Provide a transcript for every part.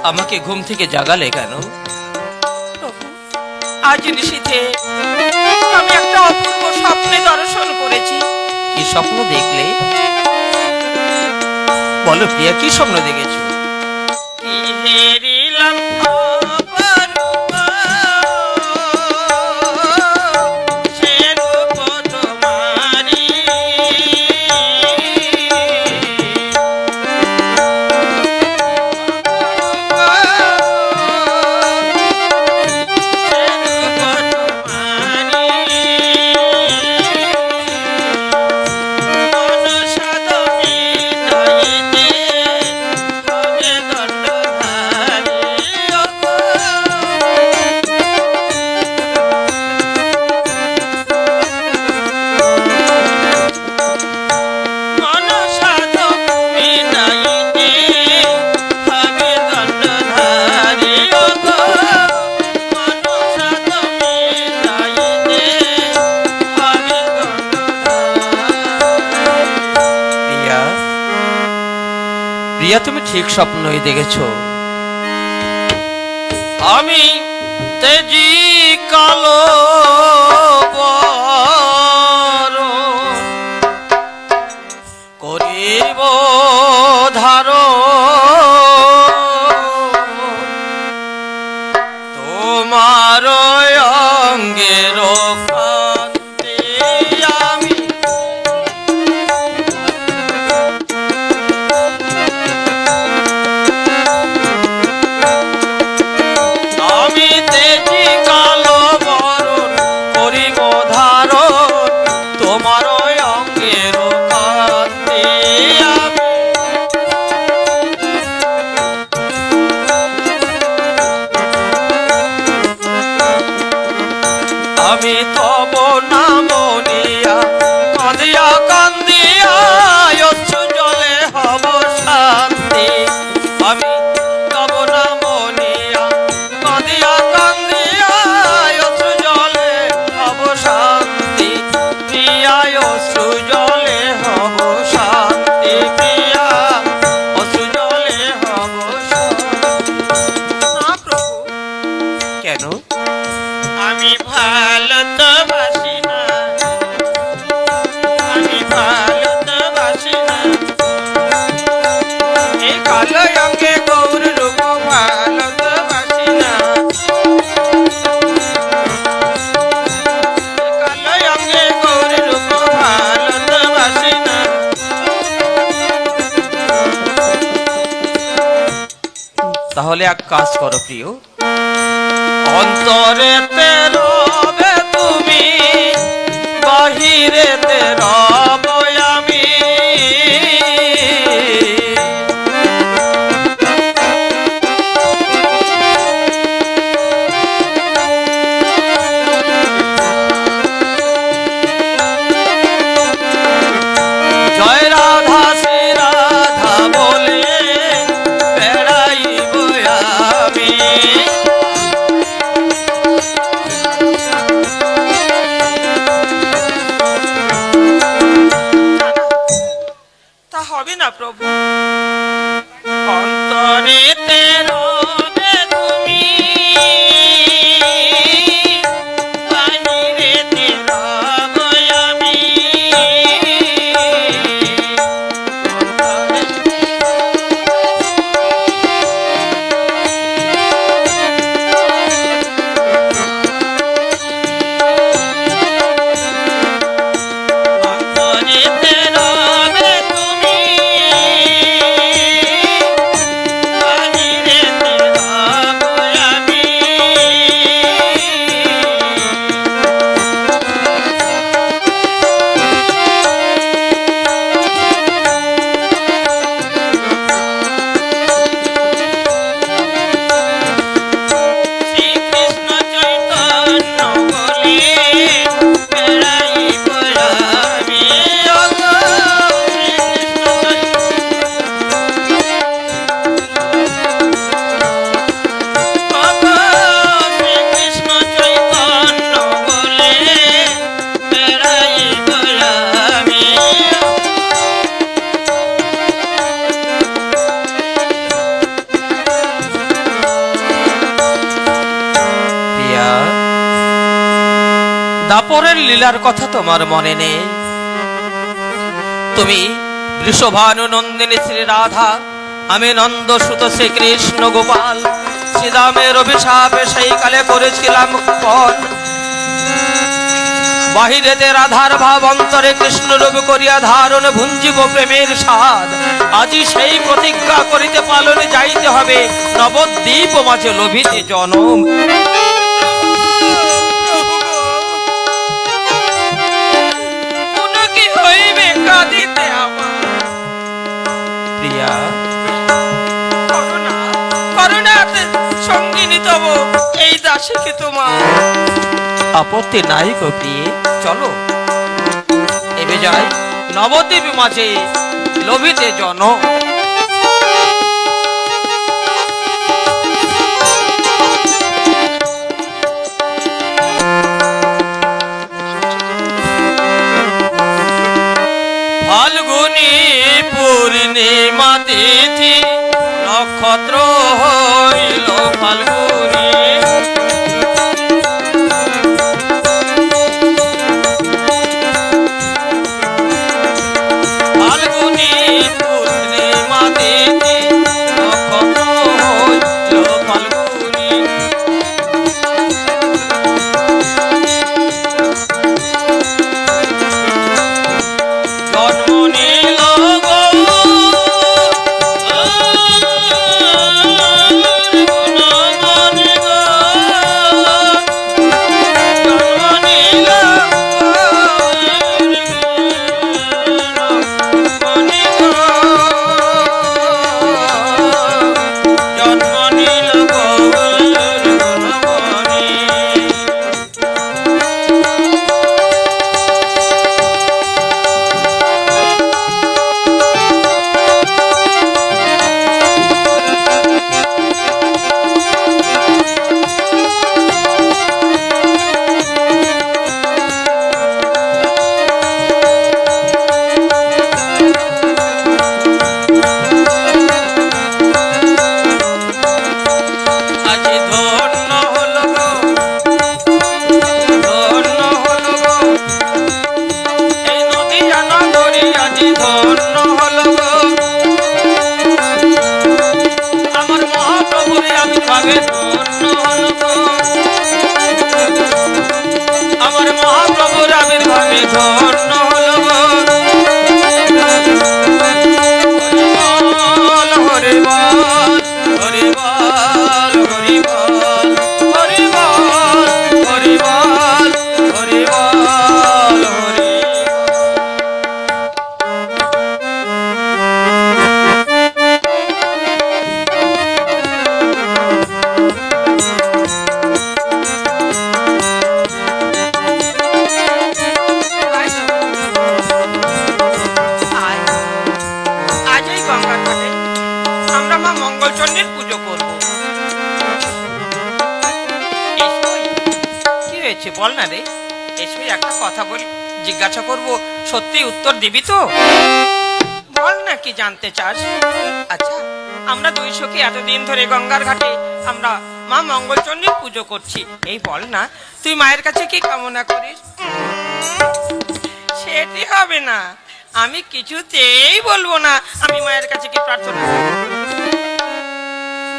আমাকে ঘুম থেকে জাগালে কেন? আজ নিশীথে আমি একটা অপূর্ব স্বপ্নে দর্শন করেছি। কি স্বপ্ন দেখলে? বলো প্রিয়া, কি স্বপ্ন দেখেছো? কি হেরিলাম অপরূপ, সে রূপ তোমারি। প্রিয়া, তুমি ঠিক স্বপ্নই দেখেছো। আমি তেজি কালো বরণ করিব ধারণ, তোমার অঙ্গের কান্তে আমি আমি তেজি কালো বরণ করিব ধারণ, তোমার অঙ্গের কান্তে আমি তব নাম নিয়া কাঁদিয়া কান্দিয়া অশ্রু জলে হব শান্তি। আমি তব নাম নিয়া কাঁদিয়া কান্দিয়া অশ্রু জলে হব শান্তি। প্রিয়া অশ্রু জলে হব শান্তি, প্রিয়া অশ্রু জলে হব শান্তি। না প্রভু, কেন? আমি ভালো তো বাসি না, আমি ভালো তো বাসি না। এই কালো অঙ্গে গৌর রূপ ভালো তো বাসি না, কালো অঙ্গে গৌর রূপ ভালো তো বাসি না। তাহলে এক কাজ করো প্রিয়, অন্তরেতে রবে তুমি, বাহিরেতে রব আমি। জয় রাধা শ্রী রাধা বলে বেড়াইব আমি। তা হবে না প্রভু, অন্তরেতে রবে তুমি, বাহিরেতে রব আমি। অন্তরেতে রবে তুমি, দাপরের লীলার কথা তোমার মনে নেই? তুমি বৃষভানু নন্দিনী শ্রী রাধা, আমি নন্দ সুত শ্রীকৃষ্ণ গোপাল। শ্রীরামের অভিশাপে সেই কালে করেছিলাম পণ, বাহিরেতে রাধার ভাব অন্তরে কৃষ্ণ রূপ করিয়া ধারণ ভুঞ্জিব প্রেমের স্বাদ। আজি সেই প্রতিজ্ঞা করিতে পালনে যাইতে হবে, নবদ্বীপ মাঝে লোভিতে জনম। কি হইবে কাঁদিতে আমার প্রিয়া, করুণা করুণাতে সঙ্গিনী তব এই দাসীকে তোমার। আপত্তি নাই গো প্রিয়ে, চলো এবে যাই নবদ্বীপ মাঝে লোভিতে জনম। ফাল্গুনী পূর্ণিমা তিথি, নক্ষত্র হইল ফাল্গুনী। ফাল্গুনী পূর্ণিমা তিথি, নক্ষত্র হইল ফাল্গুনী। জন্ম নিল গো গুণমণি গো, জন্ম নিল গুণমণি গো, জন্ম নিল গুণমণি। আজি ধন্য হলো গো, ধন্য হলো গো, এই নদীয়া নগরী আজি ধন্য হলো গো। আমার মহাপ্রভুর আবির্ভাবে ধন্য হলো গো, আমার মহাপ্রভুর আবির্ভাবে ধন্য হলো গো। হরি বল হরি বল হরি বল হরি বল হরি বল হরি বল হরি আয়, আজ এই গঙ্গার ঘাটে আমরা মা মঙ্গলচণ্ডীর পুজো করব। এসোই, কি হয়েছে বল না রে। এসোই, একটা কথা বলি, জিজ্ঞাসা করব, সত্যি উত্তর দিবি তো? বল না কি জানতে চাস? আচ্ছা, আমরা দুই সখী এতদিন ধরে গঙ্গার ঘাটে আমরা মা মঙ্গলচণ্ডীর পুজো করছি। এই বল না, তুই মায়ের কাছে কি কামনা করিস? সেটি হবে না, আমি কিছুতেই বলবো না আমি মায়ের কাছে কি প্রার্থনা করি।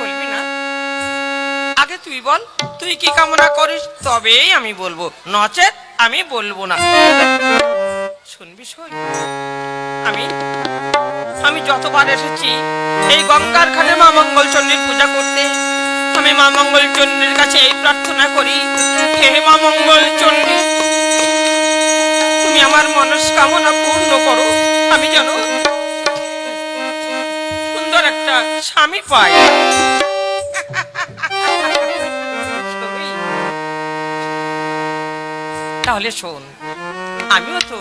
বলবি না? আগে তুই বল, তুই কি কামনা করিস, তবেই আমি বলবো, নচেত আমি বলবো না। শুনবি শোন, আমি আমি যতবার এসেছি এই গঙ্গার ঘাটে মা মঙ্গলচণ্ডীর পূজা করতে, আমি মা মঙ্গলচণ্ডীর কাছে এই প্রার্থনা করি, হে মা মঙ্গলচণ্ডী, তুমি আমার মনস্কামনা পূর্ণ করো, আমি যেন সুন্দর একটা স্বামী পাই। তাহলে শোন, আমিও তো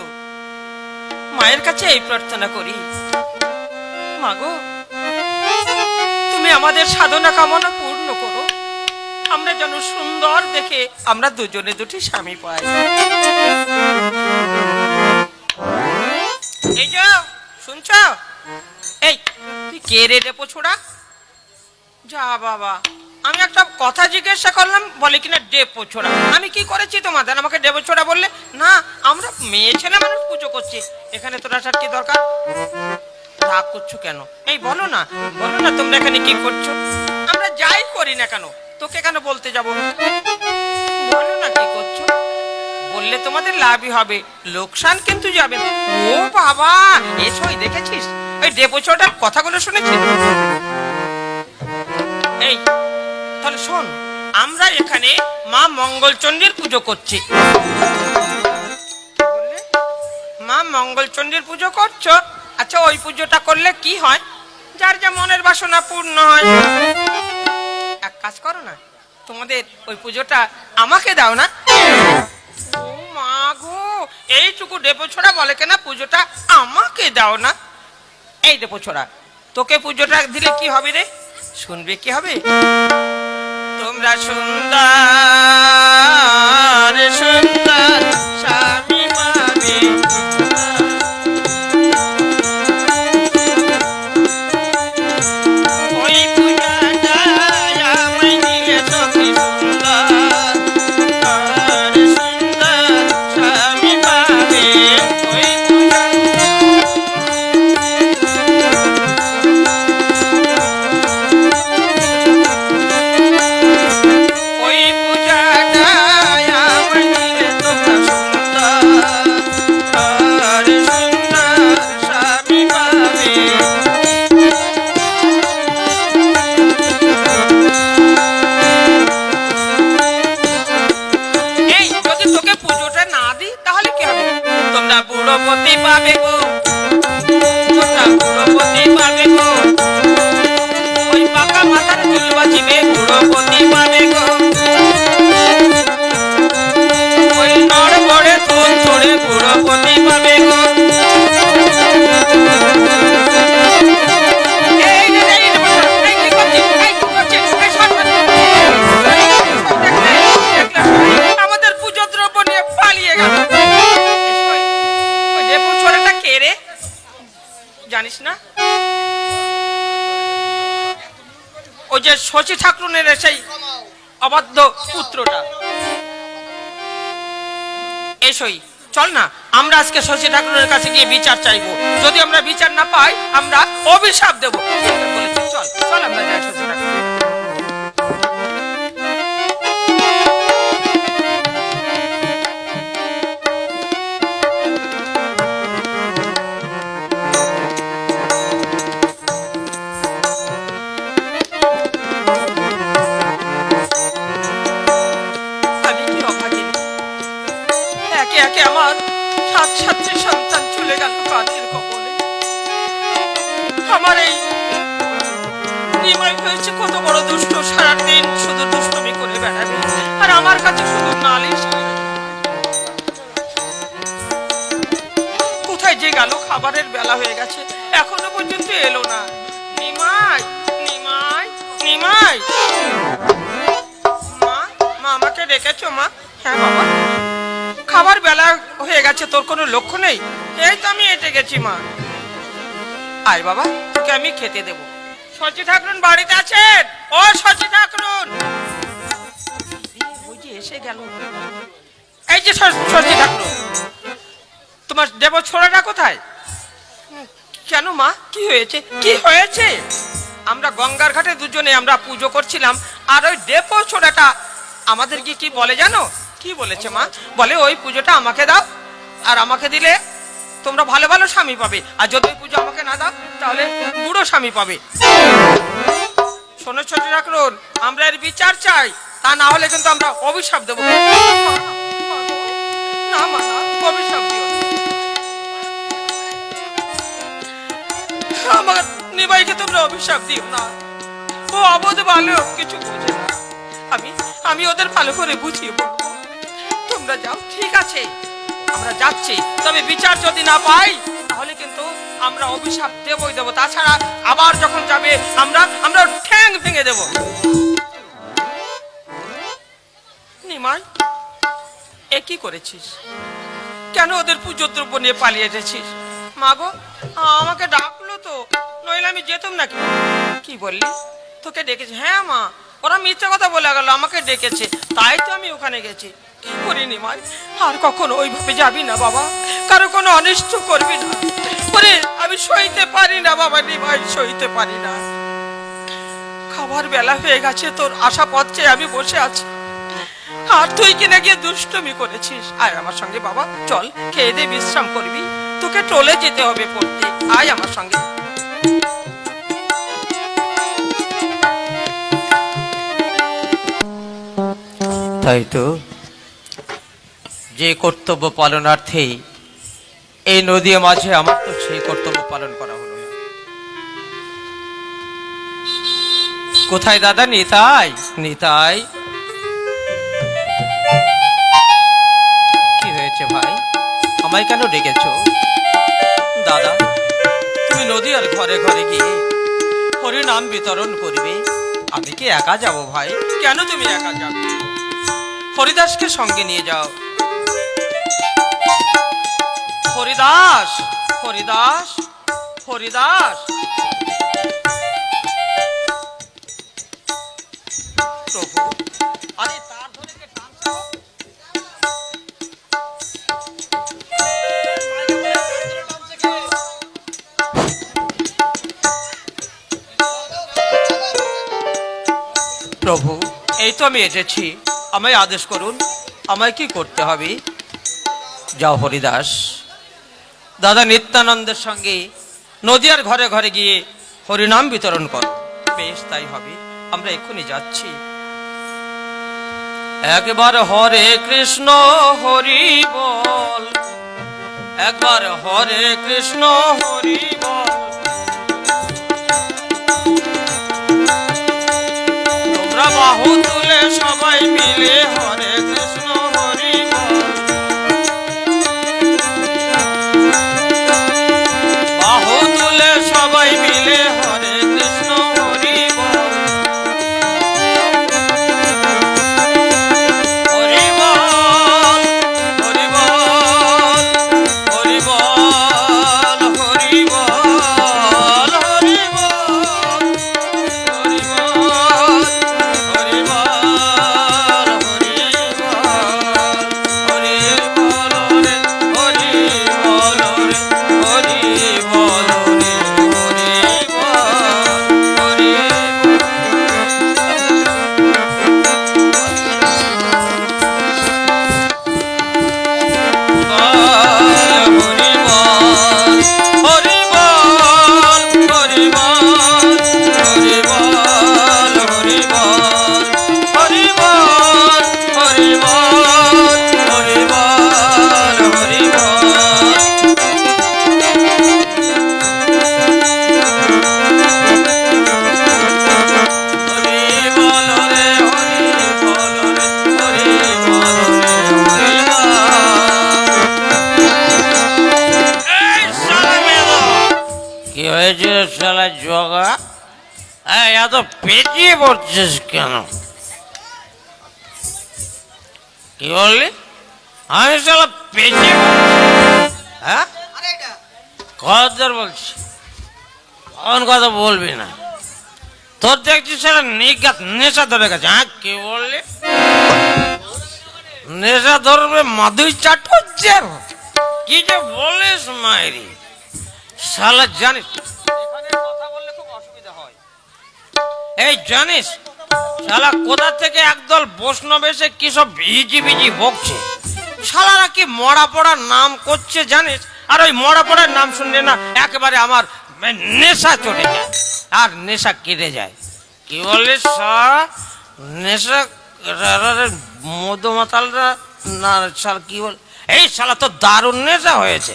মায়ের কাছে এই প্রার্থনা করি, মাগো তুমি আমাদের সাধনা কামনা পূর্ণ করো, আমরা যেন সুন্দর দেখে আমরা দুজনে দুটি স্বামী পাই। এই যে শুনছ, এই তুই কে রে ছোড়া? যা বাবা, আমি একটা কথা জিজ্ঞাসা করলাম, বলে কিনা ডেপো ছোড়া। আমি কি করেছি তোমাদের, আমাকে ডেপো ছোড়া বললে? না, আমরা মেয়ে ছেলে মানুষ পুজো করছি, এখানে তোর আসার কি দরকার? রাগ করছো কেন? এই বলো না, বলো না তোমরা এখানে কি করছো? আমরা যাই করি না কেন, তোকে কেন বলতে যাব? বলো না কি করছো, বললে তোমাদের লাভই হবে, লোকসান কিন্তু যাবে না। ও বাবা, এসই দেখেছিস ওই ডেপোচোটার কথাগুলো শুনেছিস? এই তাহলে শোন, আমরা এখানে মা মঙ্গলচণ্ডীর পুজো করছি। মা মঙ্গলচণ্ডীর পুজো করছো? আচ্ছা, ওই পুজোটা করলে কি হয়? যার যা মনের বাসনা পূর্ণ হয়। এক কাজ করো না, তোমাদের ওই পুজোটা আমাকে দাও না। ও মা গো, এইটুকু ডেপো ছোড়া বলে কেনা পুজোটা আমাকে দাও না। এই ডেপো ছোড়া, তোকে পুজোটা দিলে কি হবে রে? শুনবে কি হবে? তোমরা সুন্দর সুন্দর স্বামী পাবে, ওই পূজাটা আমায় দিলে সখী সুন্দর সুন্দর স্বামী পাবে। ওই বুড়োপতি পাবে গো, তোমরা বুড়োপতি পাবে গো, ওই পাকা মাথার চুল বাঁচিবে বুড়োপতি পাবে গো, ওই নড় বড়ে তুল ছড়ে বুড়োপতি পাবে গো। আমাদের পুজো দ্রব্য নিয়ে পালিয়ে গেল। জানিস না ওই যে শশী ঠাকুরের সেই অবাধ্য পুত্রটা? এসই চল না, আমরা আজকে শশী ঠাকুরের কাছে গিয়ে বিচার চাইবো। যদি আমরা বিচার না পাই, আমরা অভিশাপ দেবো। চল চল, আমরা যাই শশী ঠাকুর। আমার সাত সাতটি সন্তান চলে গেল কাঠের কবলে। আমার এই নিমাই হয়েছে কত বড় দুষ্ট, সারাদিন শুধু দুষ্টমি করে বেড়াবে, আর আমার কাছে শুধু নালিশ। কোথায় যে গেল? খাবারের বেলা হয়ে গেছে, এখনো পর্যন্ত এলো না। নিমাই, নিমাই, নিমাই, মা, মা আমাকে ডেকেছো? মা, হ্যাঁ বাবা। খাবার বেলা হয়ে গেছে, তোর কোনো লক্ষ্য নেই? এই তো আমি এসে গেছি মা। আয় বাবা, তোকে আমি খেতে দেবো। শশী ঠাকুরন বাড়িতে আছেন? ও শশী ঠাকুরন, ওই যে এসে গেল। এই যে শশী ঠাকুরন, তোমার দেব ছোড়াটা কোথায়? কেন মা, কি হয়েছে? কি হয়েছে? আমরা গঙ্গার ঘাটে দুজনে আমরা পুজো করছিলাম, আর ওই দেব ছোড়াটা আমাদেরকে কি বলে জানো? কি বলেছে মা? বলে ওই পুজোটা আমাকে দাও, আর আমাকে দিলে তোমরা ভালো ভালো স্বামী পাবে, আর যদি ওই পুজো আমাকে না দাও তাহলে বুড়ো স্বামী পাবে। শোনো ছোট ঠাকুরন, আমরা এর বিচার চাই, তা না হলে কিন্তু আমরা অভিশাপ দেবো। না মা, অভিশাপ দিও। আমার নিমাইকে তোমরা অভিশাপ দিও না, ও অবধ ভালো কিছু বুঝে না। আমি ওদের ভালো করে বুঝিয়ে বলবো। তোমরা যাও, ঠিক আছে আমরা যাচ্ছি, তবে বিচার যদি না পাই তাহলে কিন্তু আমরা অভিশাপ দেবই দেবো। তাছাড়া আবার যখন যাবে আমরা ঠ্যাং ভেঙে দেব। নিমাই, এ কি করেছিস? কেন ওদের পুজো দ্রব্য নিয়ে পালিয়ে এসেছিস? মা গো, আমাকে ডাকলো তো, নইলে আমি যেতাম নাকি। কি বললি? তোকে ডেকেছি? হ্যাঁ মা, ওরা মিথ্যে কথা বলে গেল, আমাকে ডেকেছে, তাই তো আমি ওখানে গেছি। কি করি নিমাই, আর কখনো ওইভাবে যাবি না বাবা, কারো কোনো অনিষ্ট করবি না। ওরে আমি সইতে পারি না বাবা, নিমাই সইতে পারি না। খাবার বেলা হয়ে গেছে, তোর আশা পথে আমি বসে আছি, আর তুই কিনা গিয়ে দুষ্টুমি করেছিস। আয় আমার সঙ্গে বাবা, চল খেয়ে দিয়ে বিশ্রাম করবি, তোকে টলে যেতে হবে পড়তে, আয় আমার সঙ্গে। তাই তো, যে কর্তব্য পালনার্থে এই নদীর মাঝে আমার তো সেই কর্তব্য পালন করা হলো না। কোথায় দাদা? নিতাই, নিতাই, কি হয়েছে ভাই, আমায় কেন ডেকেছো? দাদা, তুমি নদী আর ঘরে ঘরে গিয়ে হরি নাম বিতরণ করবে, আমি কি একা যাব ভাই? কেন তুমি একা যাবে? হরিদাসকে সঙ্গে নিয়ে যাও। হরিদাস, হরিদাস, হরিদাস। প্রভু, আরে তার ধরে কে টানছো? প্রভু, এই তো আমি এসেছি, আমায় আদেশ করুন, আমায় কি করতে হবে? যাও হরিদাস, দাদা নিত্যানন্দের সঙ্গে নদিয়ার ঘরে ঘরে গিয়ে হরিনাম বিতরণ করো। বেশ, তাই হবে, আমরা এক্ষুনি যাচ্ছি। একবার হরে কৃষ্ণ হরি বল, একবার হরে কৃষ্ণ হরি বল, তোমরা বাহু তুলে সবাই মিলে হরে কৃষ্ণ হরি বল, বাহু তুলে সবাই মিলে হরে কৃষ্ণ হরি বল, হরি বল, হরি বল, হরি বল, হরি বল, হরি বল, হরি বল, হরি বল, হরি বল, হরি বল রে, হরি বল রে, হরি বল, হরি হরি বল, হরি বল, হরি বল, হরি বল, হরি বল, হরি বল, হরি বল, হরি বল, হরি বল। হরি বল রে, হরি বল রে, হরি বল রে, হরি বল। এই শালা মেলো, কি হয়েছে শালা জগা? এই এত পেঁচিয়ে পড়ছিস কেন? কি বললি? আমি শালা পেঁচিয়ে পড়ছি? হ্যাঁ, কতবার বলছি কোন কথা বলবি না? তোর দেখছি সেটা নিগাত নেশা ধরে গেছে। হ্যাঁ, কি বললি? নেশা ধরবে মাধুই চাটুর্যের? কি যে বলিস মায়েরি, শালা জানিস এখানে কথা বললে খুব অসুবিধা হয়। এই জানিস শালা কোথা থেকে একদল বৈষ্ণব এসে কি সব ভিজি ভিজি বকছে, শালারা কি মরা পড়ার নাম করছে জানিস? আর ওই মরা পড়ার নাম শুনলে না একেবারে আমার নেশা চড়ে যায় আর নেশা কেটে যায়। কি বলিস শালা? নেশা মধুমাতালরা না শালা কি বল? এই শালা তো দারুণ নেশা হয়েছে।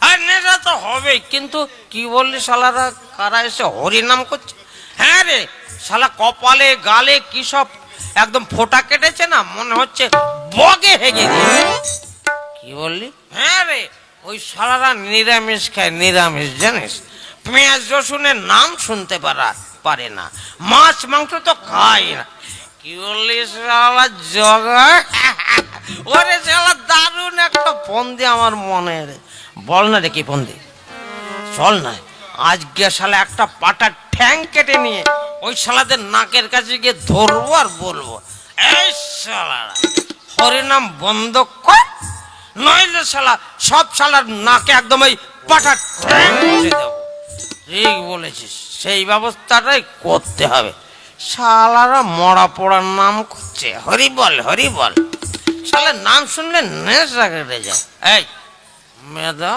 আর নেশা তো হবেই, কিন্তু কি বললি শালারা কারা এসে হরিনাম করছে? হ্যাঁ রে শালা, কপালে গালে কি সব একদম ফোঁটা কেটেছে না, মনে হচ্ছে বগে হেগে দিয়ে। কি বললি? হ্যাঁ রে, ওই শালারা নিরামিষ খায়, নিরামিষ জানিস, পেঁয়াজ রসুনের নাম শুনতে পারে না, মাছ মাংস তো খায় না। কি বললি শালা জগা? ওরে শালা দারুণ একটা ফন্দি আমার মনে রে। বল না রে কি ফন্দি? চল না আজকে শালা একটা পাটার ঠ্যাং কেটে নিয়ে ওই শালাদের নাকের কাছে গিয়ে ধরবো আর বলবো, এই শালারা হরিনাম বন্ধ কর, নইলে শালা সব শালার নাকে একদম ওই পাটা ঠ্যাং বসে দেবো। ঠিক বলেছিস, সেই ব্যবস্থাটাই করতে হবে। শালারা মরা পড়ার নাম করছে, হরি বল হরি বল। শালার নাম শুনলে নেশা কেটে যায়। এই মেয়েদা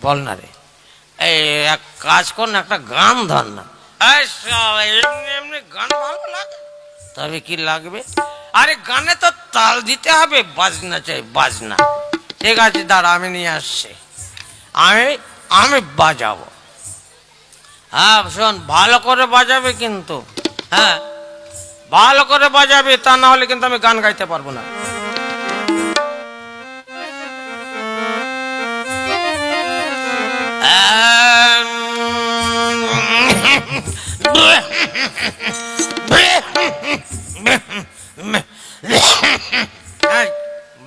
বল না রে, এই এক কাজ কর না, একটা গান ধর না। এই শালা এমনি এমনি গান ভালো লাগে? তবে কি লাগবে? আরে গানে তো তাল দিতে হবে, বাজনা চাই বাজনা। ঠিক আছে দাঁড়া, আমি নিয়ে আসছি, আমি আমি বাজাবো। হ্যাঁ শোন, ভালো করে বাজাবে কিন্তু, হ্যাঁ ভালো করে বাজাবে, তা না হলে কিন্তু আমি গান গাইতে পারবো না।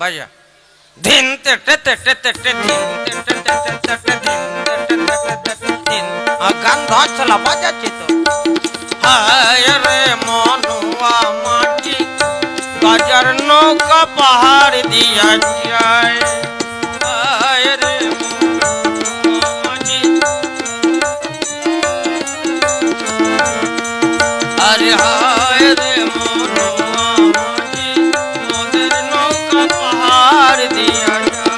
বাজা দিন গান ধরছিল, বাজাচ্ছি তো। হায় রে মনুয়া মাটি, গাজার নৌকা পাহাড় দিয়া যায়। হায় রে মনুয়া মাটি, আরে হায় রে মনুয়া মাটি, মোদের নৌকা পাহাড় দিয়া যায়।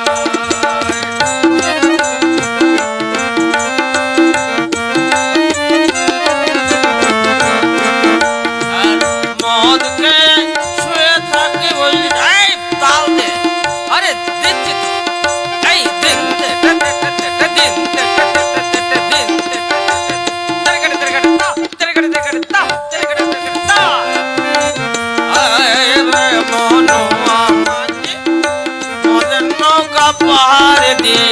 পাহাড় দিয়ে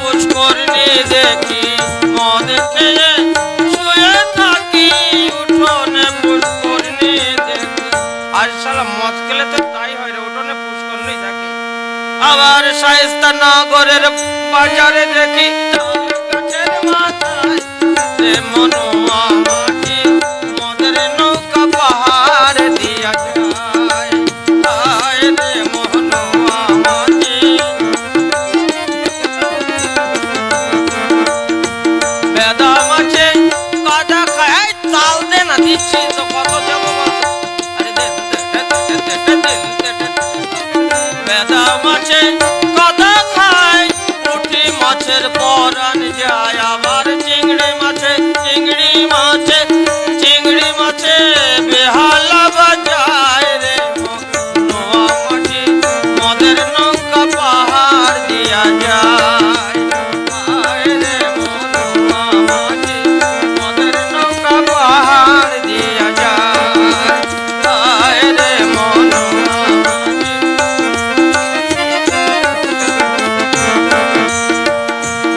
পুষ্করণী দেখি, মদ খেয়ে শুয়ে থাকি, উঠোনে পুষ্করণী দেখি। আর শালা মদ খেলে তো তাই হয় রে, উঠোনে পুষ্করণী থাকে। আবার শায়েস্তা নগরের বাজারে দেখি, তাল গাছের মাথায় রে মনুয়া মাটি, মদের নৌকা পাহাড় দিয়া যায়। হায় রে মনুয়া মাটি, বেদা মাছে কাদা খায়, চাল দে না, দিচ্ছি তো কত যাবো বলতো। আরে বেদা মাছে কাদা খায়, পুঁটি মাছের পরান যায়। আবার চিংড়ি মাছে বেহালা বাজায় রে মনুয়া মাটি, মদের নৌকা পাহাড় দিয়া যায়। হায় রে মনুয়া মাটি, মদের নৌকা পাহাড় দিয়া যায়। হায় রে মনুয়া মাটি,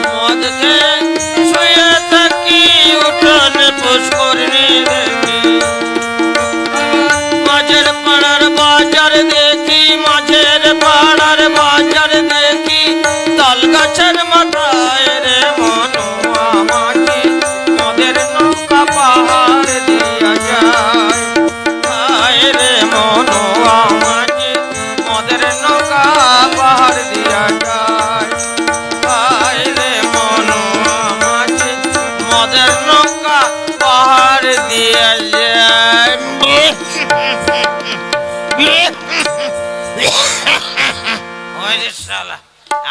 মদ খেয়ে শুয়ে থাকি, উঠোনে পুষ্করণী দেখি। মাঝের পাড়ার বাজার দেখি, মাঝের পাড়ার বাজার দেখি, তাল গাছের মাথায় রে মনুয়া মাটি, মদের নৌকা পাহাড় দিয়া যায়। হায় রে মনুয়া মাটি, মদের নৌকা পাহাড় দিয়া যায়। হায় রে মনুয়া মাটি, মদের নৌকা পাহাড় দিয়া যায়।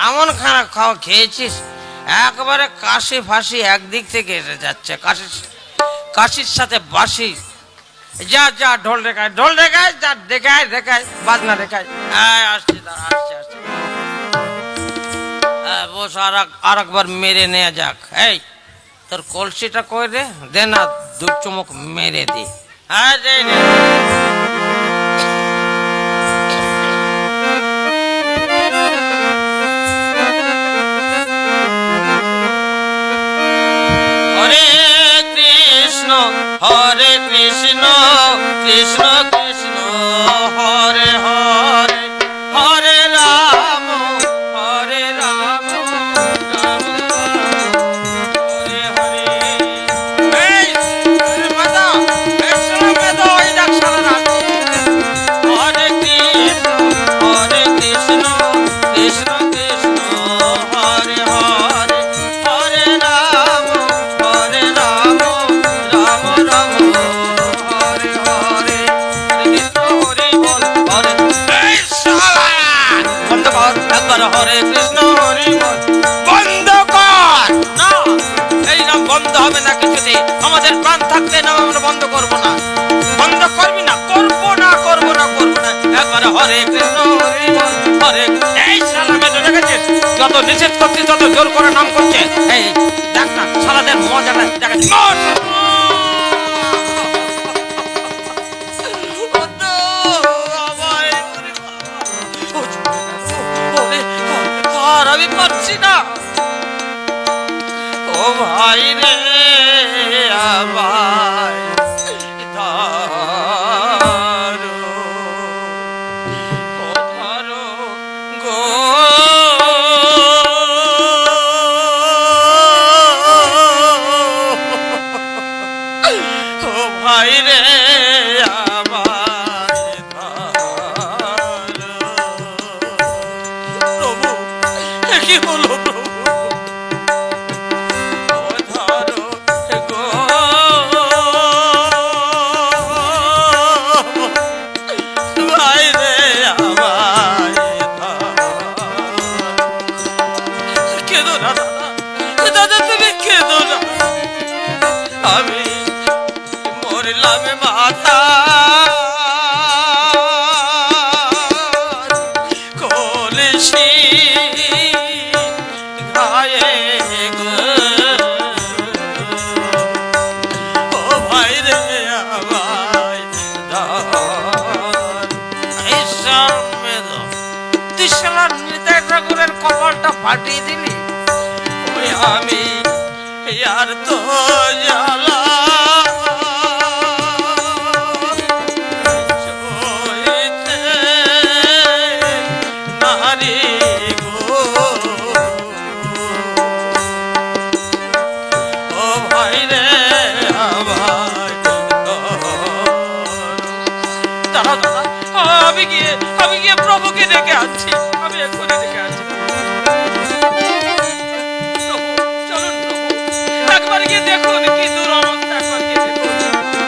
এমন খারাপ খাওয়া খেয়েছিস, একবারে কাশি ফাঁসি একদিক থেকে এসে যাচ্ছে, কাশির সাথে বাসি। যা যা ঢোল রেখায়, যা দেখায় বাজনা রেখায়। আসছি আসছি, বস, আর একবার মেরে নেওয়া যাক। এই তোর কলসিটা কই রে, দে না, দু চুমুক মেরে দি। হ্যাঁ দে। হরে কৃষ্ণ কৃষ্ণ কৃষ্ণ হরে হরে হরে রাম হরে রাম রাম রাম হরে হরে। এই মেদা, এই শালা মেদা, ওই দেখ শালা রাখি। হরে কৃষ্ণ কৃষ্ণ কৃষ্ণ হরে হরে হরে রাম রাম রাম হরে হরে। কৃষ্ণ হরি বল হরে। এই শালা বন্ধ কর একবার হরে কৃষ্ণ হরি বল। বন্ধ কর। না, এই নাম বন্ধ হবে না কিছুতে। আমাদের প্রাণ থাকতে নাম আমরা বন্ধ করব না। বন্ধ করবি না? করবো না করবো না করবো না। একবার হরে কৃষ্ণ হরি বল হরে। এই শালা মেদা দেখেছিস? যত নিষেধ করছিস তত জোর করে নাম করছে। এই দেখ না সালাদের মজাটা দেখাচ্ছি। আর আমি পারছি না। ও ভাই রে আমায় ধরো, ও ধরো গো। ও ভাই রে আমায় ধরো। প্রভু এ কি হলো প্রভু? ও ধরো গো ভাই রে আমায় ধরো। কেঁদো না দাদা, দাদা তুমি কেঁদো না। আমি মরলাম মাথা কলসি গায়ে গো। ও ভাই রে আমায় ধর। এই সামনে দাও। তুই শালা নিতাই ঠাকুরের কপালটা ফাটিয়ে দিলি। ওই আমি আর তো জ্বালা সইতে নারী গো। ও ভাই রে আমায় ধর। দাদা দাদা আমি গিয়ে প্রভুকে ডেকে আনছি। আমি এক্ষুনি ডেকে আনছি। প্রভু, চলুন প্রভু, একবার গিয়ে দেখুন কি দুরবস্থা। একবার গিয়ে দেখুন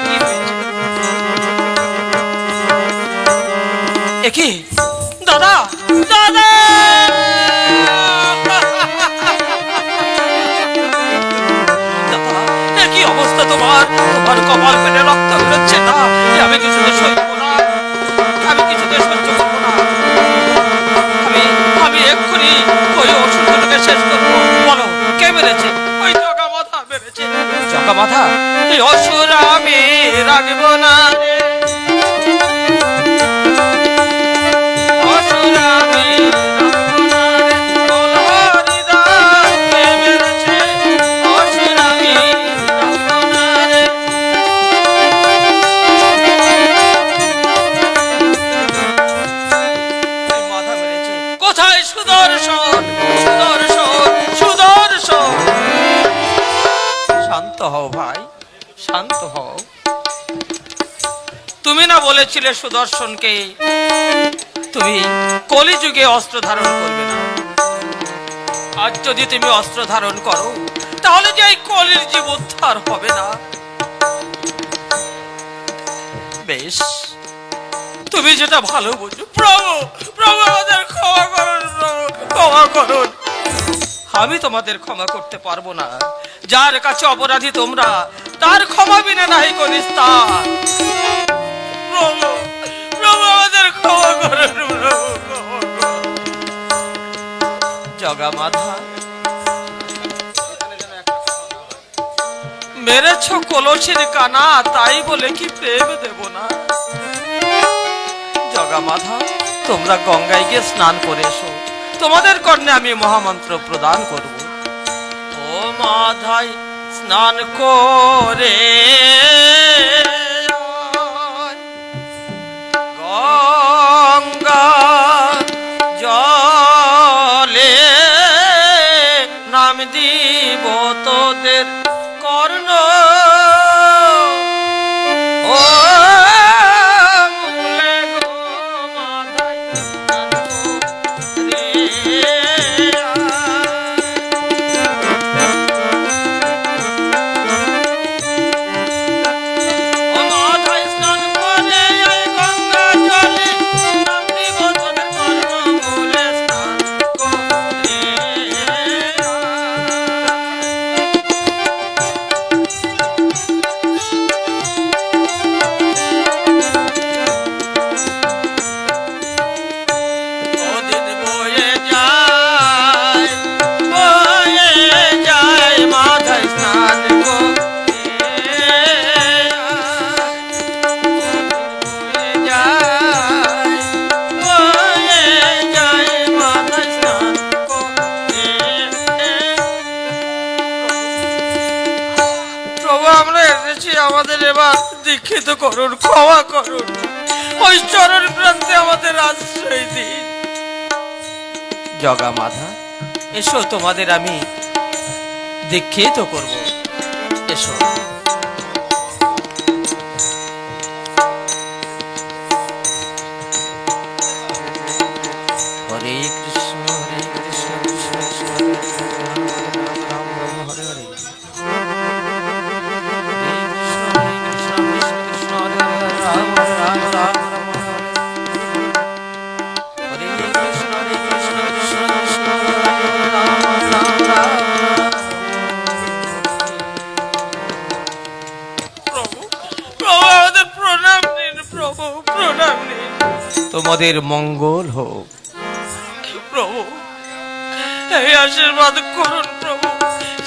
কি হয়েছে। এ কি দাদা দাদা দাদা, এ কি অবস্থা তোমার? তোমার কপাল পেটে রক্ত বেরোচ্ছে না। এ আমি কিছুতে সইব না, আমি কিছুতে সহ্য করবো না। আমি এক্ষুনি ওই অসুরগুলোকে শেষ করবো। বলো কে মেরেছে? ওই জগা মাথা মেরেছে। চকা মাথা? এই অসুর আমি রাখবো না রে। অসুর আমি রাখবো না রে। বল হরিদাস কে মেরেছে? অসুর আমি রাখবো না রে। এই মাথা মেরেছে। কোথায় সুদর্শন সুদর্শন সুদর্শন? শান্ত হও ভাই, শান্ত হও। তুমি না বলেছিলে সুদর্শনকে তুমি কলিযুগে অস্ত্র ধারণ করবে না? আজ যদি তুমি অস্ত্র ধারণ করো তাহলে যে এই কলির জীব উদ্ধার হবে না। বেশ, তুমি যেটা ভালো বুঝো। প্রভু প্রভু আমাদের ক্ষমা করুন, প্রভু ক্ষমা করুন। আমি তোমাদের ক্ষমা করতে পারবো না। যার কাছে অপরাধী তোমরা তার ক্ষমা বিনা নাহি কো নিস্তার। প্রভু প্রভু আমাদের ক্ষমা করুন, প্রভু ক্ষমা করুন। জগা মাথা মেরেছ কলসির কানা, তাই বলে কি প্রেম দেব না? জগা মাথা তোমরা গঙ্গায় গিয়ে স্নান করে এসো। তোমাদের কর্ণে আমি মহামন্ত্র প্রদান করব। ও মাধাই স্নান করে এসেছি, আমাদের এবার দীক্ষিত করুন, ক্ষমা করুন, ওই চরণ প্রান্তে আমাদের আশ্রয় দিন। জগা মাধা, এসো, তোমাদের আমি দীক্ষিত করব, এসো। হরে কৃষ্ণ হরে কৃষ্ণ কৃষ্ণ কৃষ্ণ হরে হরে, রাম রাম হরে হরে, হরে কৃষ্ণ কৃষ্ণ কৃষ্ণ হরে হরে, রাম রাম রাম রাম হরে কৃষ্ণ কৃষ্ণ কৃষ্ণ কৃষ্ণ হরে হরে, রাম রাম রাম। প্রভু, প্রভু আমাদের প্রণাম নিন, প্রভু প্রণাম নিন। তোমাদের মঙ্গল হোক প্রভু, এই আশীর্বাদ করুন প্রভু,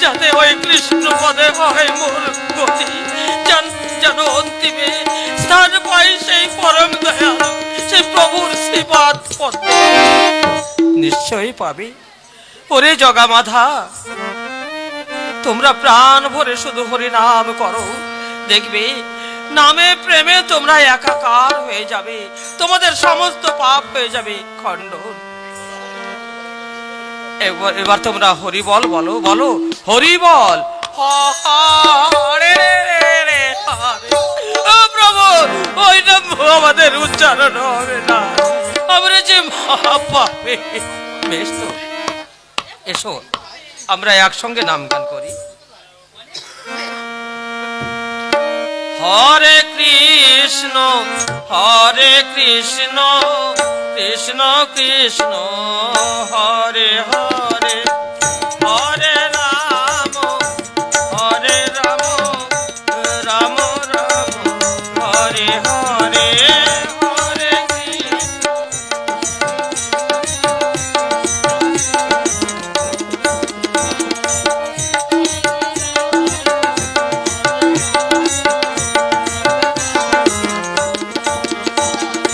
যাতে ওই কৃষ্ণ পদে হয় মোর গতি, যেন অন্তিমে স্থান পাই সেই পরম দয়ালু, সেই প্রভুর শ্রীপাদ পদ্মে নিশ্চয়ই পাবি। ওরে জগা মাধা, তোমরা প্রাণ ভরে শুধু হরি নাম করো, দেখবে নামে প্রেমে তোমরা একাকার হয়ে যাবে, তোমাদের সমস্ত পাপ হয়ে যাবে খণ্ডন। এবার তোমরা হরি বল বলো, বলো হরি বল। হরে হরে, প্রভু ওই নাম আমাদের উচ্চারণ হবে না, আমরা যে পাবে। বেশ তো, এসো আমরা একসঙ্গে নাম গান করি। হরে কৃষ্ণ কৃষ্ণ কৃষ্ণ হরে হরে, হরে রাম রাম রাম হরে হরে, হরে কৃষ্ণ।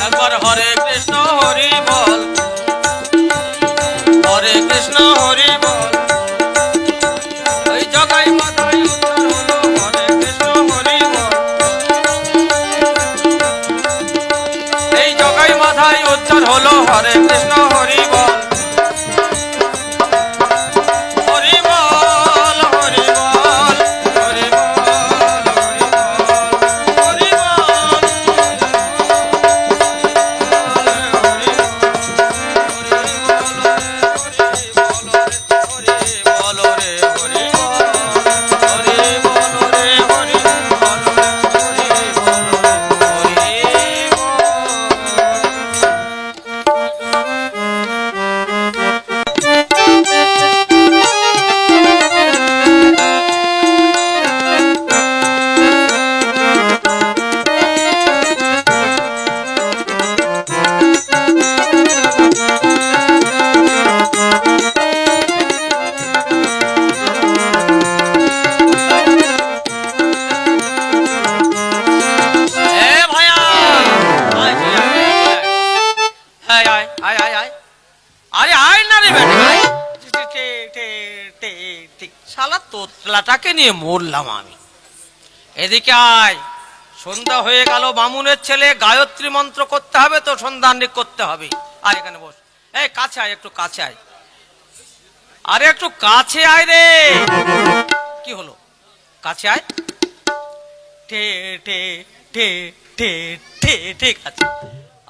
একবার হরে কৃষ্ণ হরি বল, হরে কৃষ্ণ হরি বল। ওই জগাই মাথায় উত্তর হলো হরে কৃষ্ণ হরি বল, এই জগাই মাথায় উত্তর হলো হরে কৃষ্ণ হরি বল। হরি বল হরি বল হরি বল হরি বল হরি বল। আরে আয় না রে বেটা, শালা তোতলাটাকে নিয়ে মরলাম আমি। এদিকে আয়, সন্ধ্যা হয়ে গেল, বামুনের ছেলে, গায়ত্রী মন্ত্র করতে হবে তো, সন্ধ্যান্বিক করতে হবে। আর এখানে বস, এই কাছে আয়, একটু কাছে আয়, আরে একটু কাছে আয় রে। কি হলো, কাছে আয়। টে টে টে টে টে, ঠিক আছে।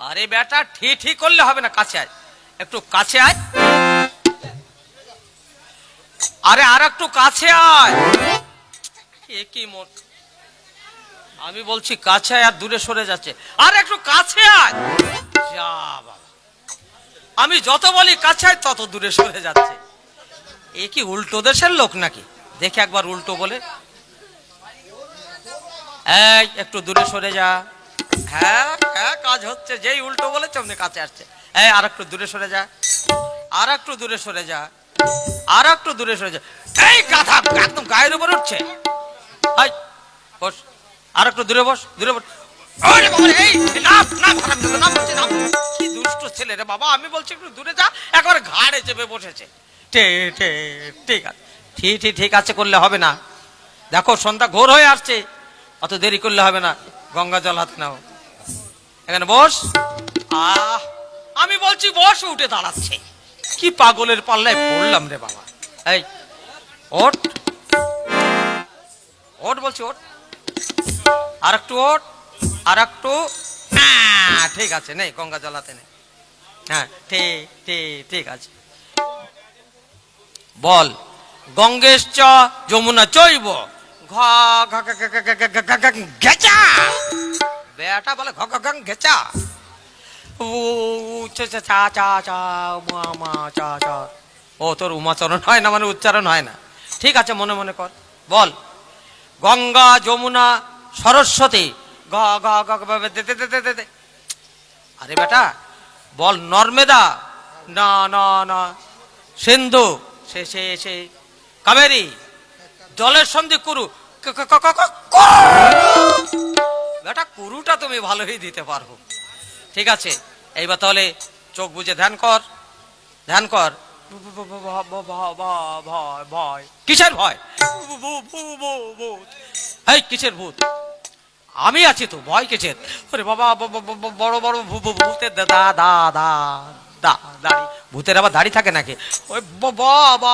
আরে বেটা ঠিক করলে হবে না, কাছে আয়, একটু কাছে আয়। আরে আর একটু কাছে আয়। কি মোট, আমি বলছি কাছে আয় আর দূরে সরে যাচ্ছে। আর একটু কাছে আয়। যা বাবা, আমি যত বলি কাছে আয় তত দূরে সরে যাচ্ছে। এ কি উল্টো দেশের লোক নাকি? দেখে একবার উল্টো বলে, এই একটু দূরে সরে যা। হ্যাঁ হ্যাঁ, কাজ হচ্ছে, যেই উল্টো বলেছে অমনি কাছে আসছে। এই আর একটু দূরে সরে যা, আর একটু দূরে সরে যা, আর একটু দূরে সরে যা। এই গাধা একদম গায়ের উপর উঠছে। বস, আর একটু দূরে বস, দূরে বস। কি দুষ্ট ছেলে রে বাবা, আমি বলছি একটু দূরে যা, একবার ঘাড়ে চেপে বসেছে। ঠিক আছে, ঠিক আছে করলে হবে না। দেখো সন্ধ্যা ঘোর হয়ে আসছে, অত দেরি করলে হবে না, গঙ্গা জল হাতে নাও, এখানে বস। আমি বলছি বস, উঠে দাঁড়াচ্ছে। কি পাগলের পাল্লায় পড়লাম রে বাবা। এই ওঠ ওঠ বলছি, ওঠ, আর একটু ওঠ, আর একটু। ঠিক আছে, নেই গঙ্গা জল হাতে নেই। হ্যাঁ ঠিক ঠিক ঠিক আছে। বল গঙ্গেশ চ যমুনা চৈব ঘেচা। বেটা বলে ঘ ঘ ঘেচা। ও তোর উমাচরণ হয় না, মানে উচ্চারণ হয় না। ঠিক আছে, মনে মনে কর। বল গঙ্গা যমুনা সরস্বতী গ গ গ। আরে বেটা বল নর্মেদা না না না, সিন্ধু সে সে সে, কাবেরী, জলের সন্ধি কুরু। বেটা কুরুটা তুমি ভালোই দিতে পারো। ঠিক আছে, এইবার তাহলে চোখ বুজে ধ্যান কর, ধ্যান কর। ভয় কিসের ভয়? এই কিসের ভূত? আমি আছি তো, ভয় কিসের? ওরে বাবা, বড় বড় ভূতের দাড়ি। ভূতের আবার দাড়ি থাকে নাকি? ওই বাবা,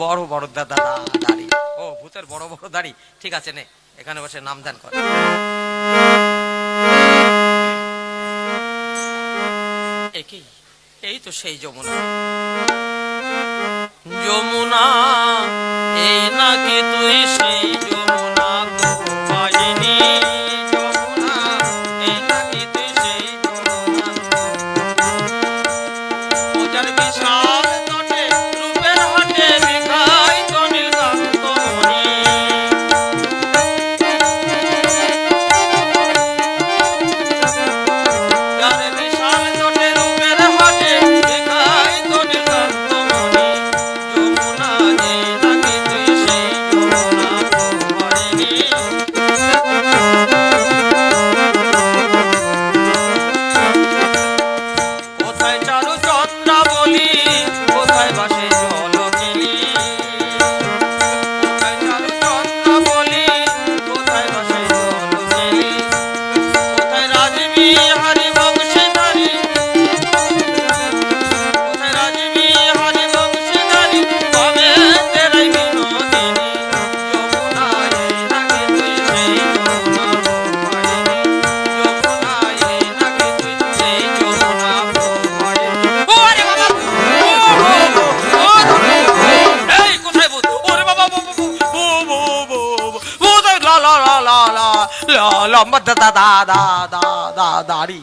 বড় বড় দাড়ি। ও ভূতের বড় বড় দাড়ি। ঠিক আছে, নে এখানে বসে নাম ধ্যান কর। এই তো সেই যমুনা। যমুনা এই নাকি তুই সেই যমুনা পাইনি। যমুনা এই নাকি তুই সেই যমুনা। পূজার বিশাল তটে রূপের হাটে বিকাই তো নীলকান্ত মণি। লম্বা দাড়ি।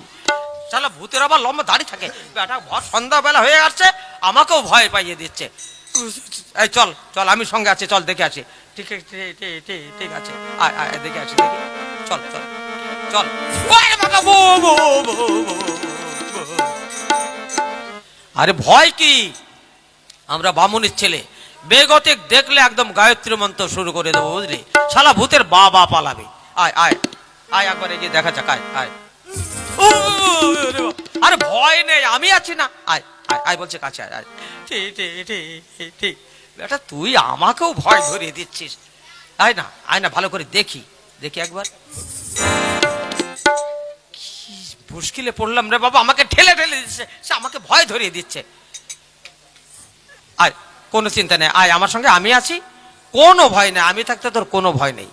শালা ভূতের আবার লম্বা দাড়ি থাকে। বেটা ভর সন্ধ্যাবেলা হয়ে আসছে, আমাকেও ভয় পাইয়ে দিচ্ছে। এই চল চল, আমি সঙ্গে আছি, চল দেখে আসি। ঠিক ঠিক আছে, আয় আয় দেখে আসি, দেখি। চল চল চল। আরে ভয় কি? আমরা বামুনের ছেলে, বেগতিক দেখলে একদম গায়ত্রী মন্ত্র শুরু করে দেবো, বুঝলি? শালা ভূতের বাবা পালাবে। আয় আয় আয়, একবার এগিয়ে দেখা যাক। আয় আয়। আরে ভয় নেই, আমি আছি না। আয় আয় আয় বলছে, কাছে আয় আয়। ঠিক বেটা, তুই আমাকেও ভয় ধরিয়ে দিচ্ছিস। আয় না আয় না, ভালো করে দেখি দেখি একবার। কি মুশকিলে পড়লাম রে বাবা, আমাকে ঠেলে ঠেলে দিচ্ছে, সে আমাকে ভয় ধরিয়ে দিচ্ছে। আয়, কোনো চিন্তা নেই, আয় আমার সঙ্গে, আমি আছি, কোনো ভয় নেই। আমি থাকতে তোর কোনো ভয় নেই।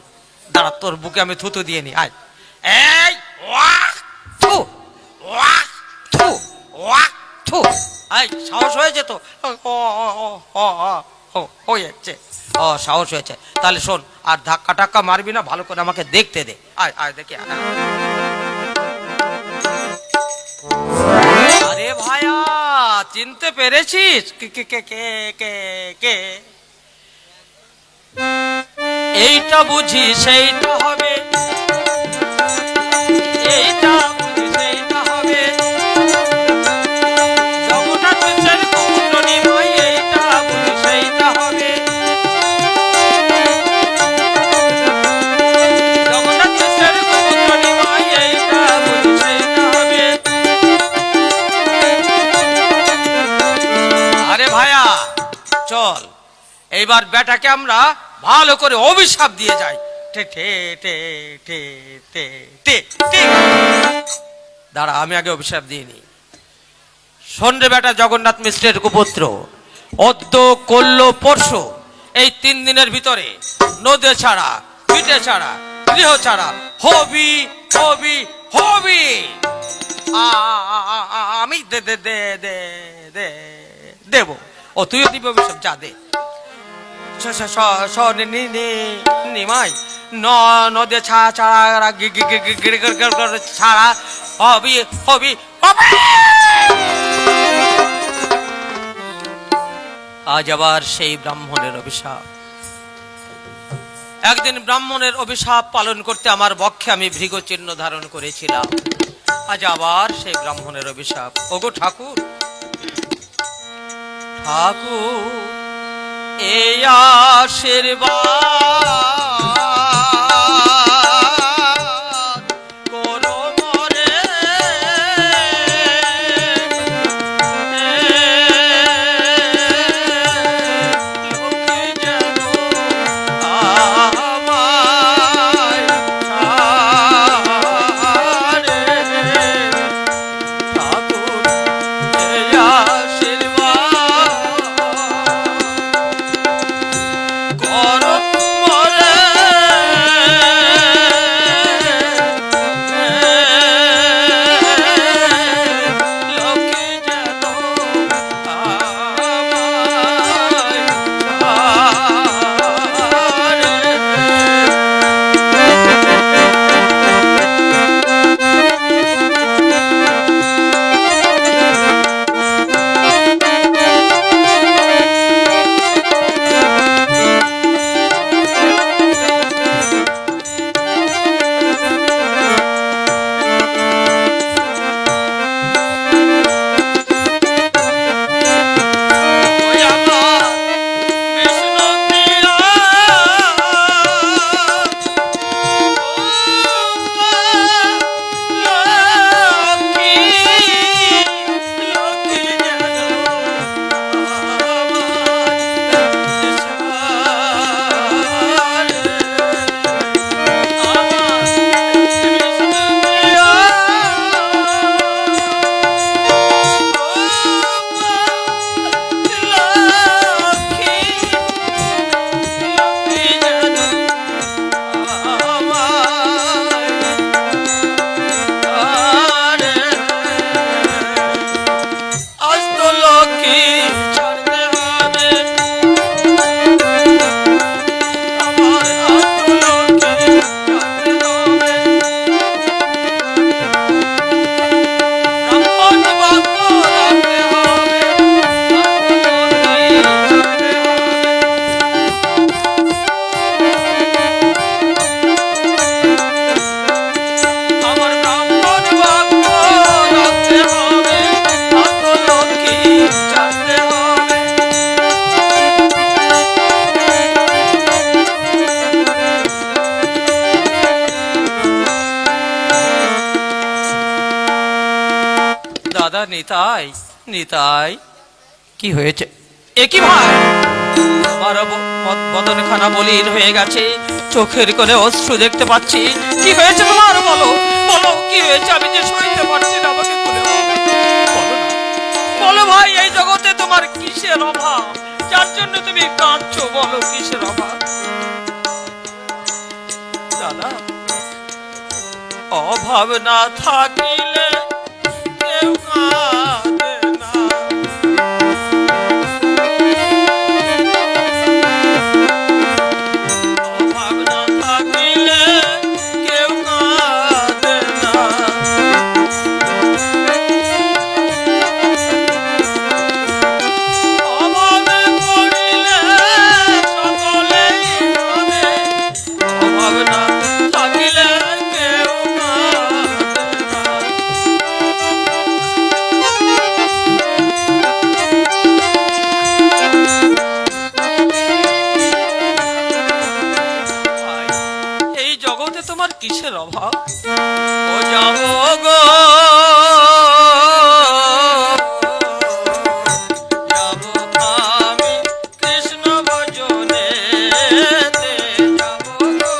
দাঁড়া, তোর বুকে আমি থুতু দিয়ে নি। আয়। এই ওয়াক থু, ওয়াক থু, ওয়াক থু। আয়, সাহস হয়েছে তো? হয়েছে। ও সাহস হয়েছে, তাহলে শোন, আর ধাক্কা টাক্কা মারবি না, ভালো করে আমাকে দেখতে দে। আয় আয় দেখি। আরে ভাইয়া, চিনতে পেরেছিস? কে কে কে কে কে? এইটা বুঝি সেইটা হবে, এইটা বুঝি সেইটা হবে। জগন্নাথ বিশ্বের কুণ্ডলী মাই, এইটা বুঝি সেইটা হবে। জগন্নাথ বিশ্বের কুণ্ডলী মাই, এইটা বুঝি সেইটা হবে। আরে ভাইয়া চল, এইবার বেটাকে আমরা ভালো করে অভিশাপ দিয়ে যাই। টে টে টে টে টে টে টে। দাঁড়া, আমি আগে অভিশাপ দিইনি। শোন রে বেটা জগন্নাথ মিশ্রের কুপুত্র, অদ্য করল পরশু এই 3 দিনের ভিতরে নদে ছাড়া, পিঠে ছাড়া, গৃহ ছাড়া হবি হবি হবি। আমি দে দে দে দে দে দেব। ও তুইও দিবি অভিশাপ, যা দে। নিমাই নদে ছাড়া ছাড়া ছাড়া হবি হবি হবি। আজ আবার সেই ব্রাহ্মণের অভিশাপ। একদিন ব্রাহ্মণের অভিশাপ পালন করতে আমার বক্ষে আমি ভৃগ চিহ্ন ধারণ করেছিলাম। আজ আবার সেই ব্রাহ্মণের অভিশাপ। ওগো ঠাকুর, ঠাকুর এই আশীর্বাদ করো মোরে, লক্ষ্মী যেন আমায় ছাড়ে। ঠাকুর এই আশীর্বাদ করো মোরে, লক্ষ্মী যেন আমায় ওই আমার বিষ্ণু প্রিয়া, লক্ষ্মী লক্ষ্মী যেন আমায় দাদা নিতাই, নিতাই কি হয়েছে? একই ভাই, আমার বদন খানা বলির হয়ে গেছে, চোখের কোণে অশ্রু দেখতে পাচ্ছি। কি হয়েছে তোমার? বলো বলো, কি হয়েছে? আমি যে সইতে পারছি না, আমাকে খুলে বলো। বলো না, বলো ভাই, এই জগতে তোমার কিসের অভাব, যার জন্য তুমি কাঁদছো? বলো কিসের অভাব? দাদা, অভাব না থাকিলে কেউ কাঁদে না, অভাব না থাকিলে কেউ কাঁদে না। অভাবে পড়িলে সকলেই কাঁদে, অভাব না থাকিলে কেউ তোমার কিসের অভাব? ও যাবো গো, যাবো আমি কৃষ্ণ ভজনেতে, যাবো গো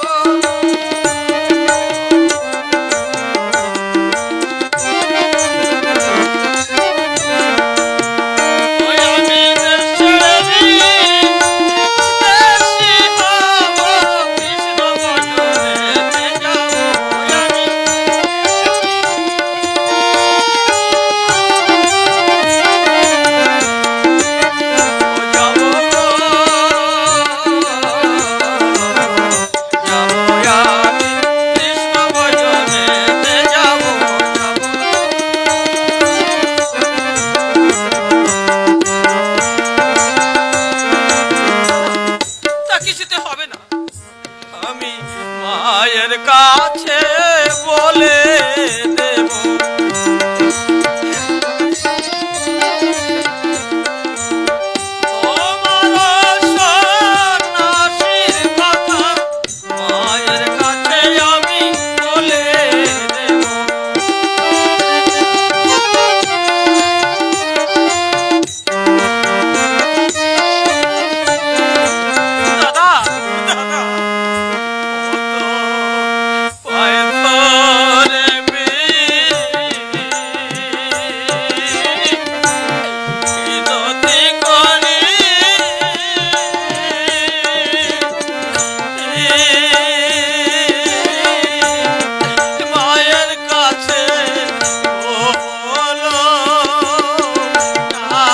মায়ের কাছে বলে দেব তোমার সন্ন্যাসীর কথা, মায়ের কাছে আমি বলে দেব। দাদা দাদা পায়ে ধরে মিনতি করি, মায়ের কাছে বলো না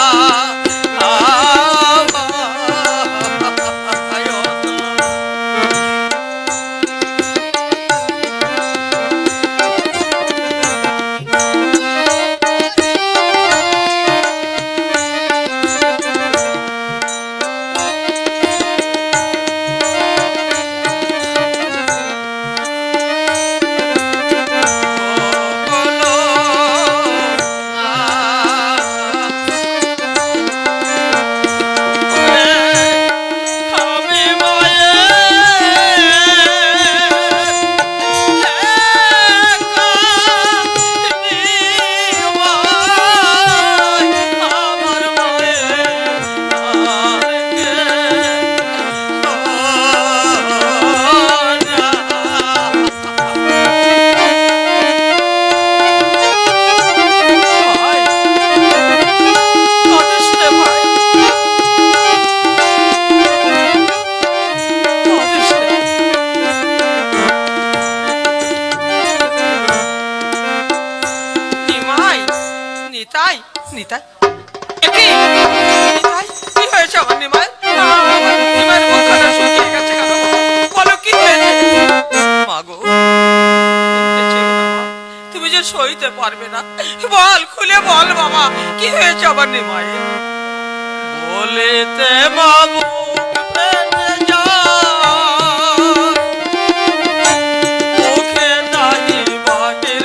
নিতাই নিতাই কি নিতাই কি হয়েছে আমার নিমাই? আমার নিমাইয়ের মুখখানা শুকিয়ে গেছে কেন? বলো কি হয়েছে? মা গো, তুমি যে সইতে পারবে না, বল খুলে বল বাবা, কি হয়েছে আমার নিমাইয়ের? বলেতে বাবু ফেটে যায়, মুখে নাহি বাহির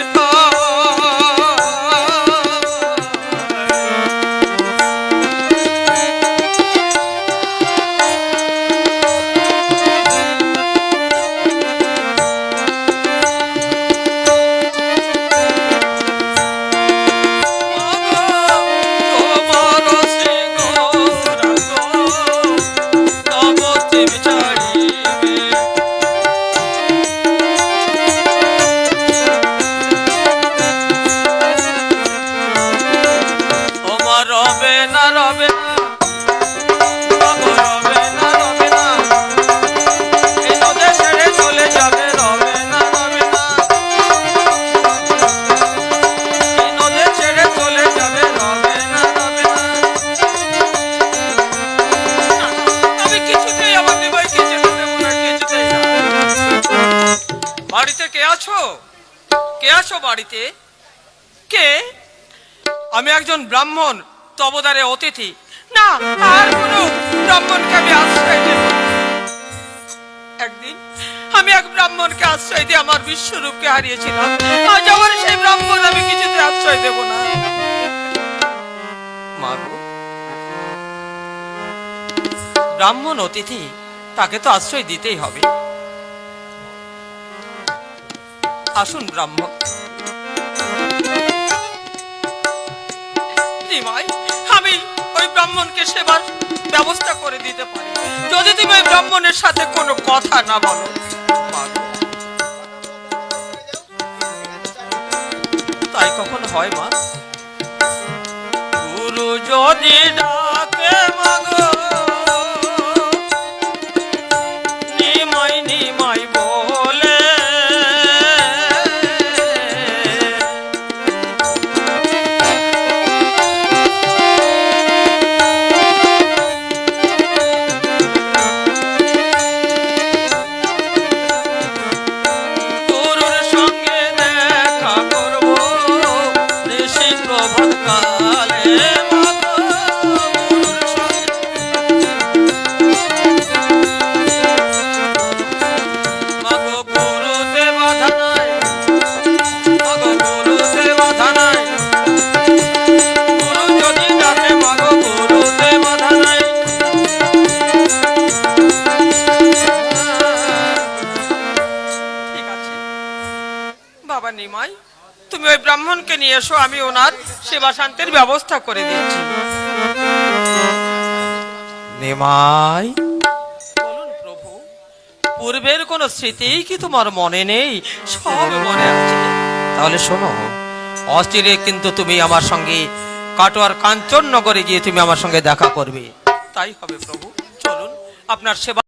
রবে না রবে না, রবে না রবে না, এই নদে ছেড়ে চলে যাবে, রবে না রবে না, এই নদে ছেড়ে চলে যাবে, রবে না রবে না। আমি কিছুতেই আমার নিমাইকে যেতে দেবো না, কিছুতেই না। বাড়িতে কে আছো? কে আছো বাড়িতে? কে? আমি একজন ব্রাহ্মণ, তবদারে অতিথি। না, আর কোন ব্রাহ্মণকে আমি আশ্রয় দেব। একদিন আমি এক ব্রাহ্মণকে আশ্রয় দিয়ে আমার বিশ্বরূপকে হারিয়েছিলাম। আজ আবার সেই ব্রাহ্মণ আমি কিছুতে আশ্রয় দেব না। মা গো, ব্রাহ্মণ অতিথি, তাকে তো আশ্রয় দিতেই হবে। আসুন ব্রাহ্মণ। আমি ওই ব্রাহ্মণকে সেবার ব্যবস্থা করে দিতে পারি, যদি তুমি ওই ব্রাহ্মণের সাথে কোনো কথা না বলো। তাই কখন হয় মা? গুরু যদি ডাকে মাগো, নিমাই নিমাই বলে, বাবা নিমাই, তুমি ওই ব্রাহ্মণকে নিয়ে এসো, আমি ওনার সেবা শান্তির ব্যবস্থা করে দিচ্ছি। নিমাই, বলুন প্রভু। পূর্বের কোন স্মৃতি কি তোমার মনে নেই? সব মনে আছে। তাহলে শোনো, অচিরে কিন্তু তুমি আমার সঙ্গে কাটোয়ার কাঞ্চননগরে গিয়ে তুমি আমার সঙ্গে দেখা করবে। তাই হবে প্রভু, চলুন আপনার সেবা